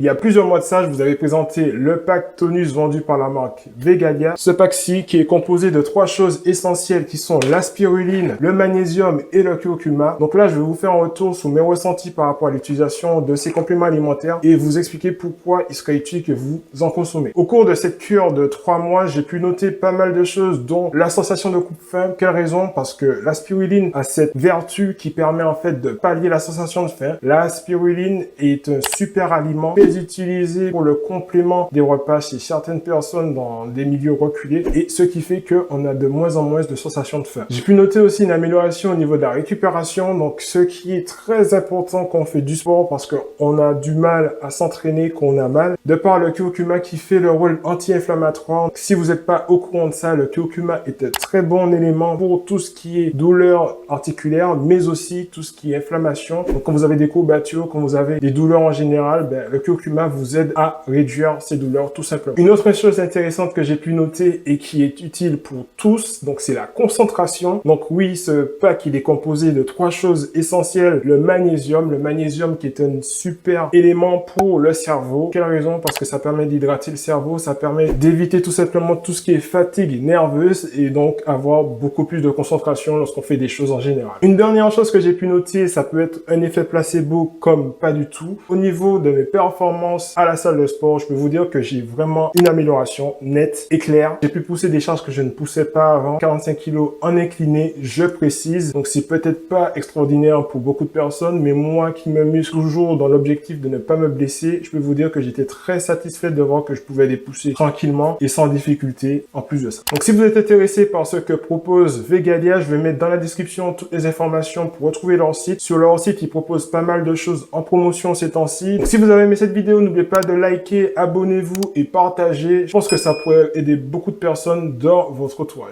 Il y a plusieurs mois de ça, je vous avais présenté le pack tonus vendu par la marque Vegalia. Ce pack-ci qui est composé de 3 choses essentielles qui sont la spiruline, le magnésium et le curcuma. Donc là, je vais vous faire un retour sur mes ressentis par rapport à l'utilisation de ces compléments alimentaires et vous expliquer pourquoi il serait utile que vous en consommez. Au cours de cette cure de 3 mois, j'ai pu noter pas mal de choses, dont la sensation de coupe-faim. Quelle raison? Parce que la spiruline a cette vertu qui permet en fait de pallier la sensation de faim. La spiruline est un super aliment très utilisé pour le complément des repas chez certaines personnes dans des milieux reculés et ce qui fait qu'on a de moins en moins de sensations de faim. J'ai pu noter aussi une amélioration au niveau de la récupération, donc ce qui est très important quand on fait du sport parce qu'on a du mal à s'entraîner, qu'on a mal, de par le curcuma qui fait le rôle anti-inflammatoire. Si vous n'êtes pas au courant de ça, le curcuma est un très bon élément pour tout ce qui est douleur articulaire, mais aussi tout ce qui est inflammation. Donc quand vous avez des courbatures, quand vous avez des douleurs en général, le curcuma vous aide à réduire ces douleurs tout simplement. Une autre chose intéressante que j'ai pu noter et qui est utile pour tous, donc c'est la concentration. Donc oui, ce pack il est composé de 3 choses essentielles. Le magnésium qui est un super élément pour le cerveau. Quelle raison? Parce que ça permet d'hydrater le cerveau, ça permet d'éviter tout simplement tout ce qui est fatigue nerveuse et donc avoir beaucoup plus de concentration lorsqu'on fait des choses en général. Une dernière chose que j'ai pu noter, ça peut être un effet placebo comme pas du tout. Au niveau de mes performances à la salle de sport, je peux vous dire que j'ai vraiment une amélioration nette et claire. J'ai pu pousser des charges que je ne poussais pas avant. 45 kg en incliné, je précise. Donc c'est peut-être pas extraordinaire pour beaucoup de personnes, mais moi qui me muscle toujours dans l'objectif de ne pas me blesser, je peux vous dire que j'étais très satisfait de voir que je pouvais les pousser tranquillement et sans difficulté en plus de ça. Donc si vous êtes intéressé par ce que propose Vegalia, je vais mettre dans la description toutes les informations pour retrouver leur site. Sur leur site, ils proposent pas mal de choses en promotion ces temps-ci. Donc si vous avez aimé cette vidéo, n'oubliez pas de liker, abonnez-vous et partager. Je pense que ça pourrait aider beaucoup de personnes dans votre entourage.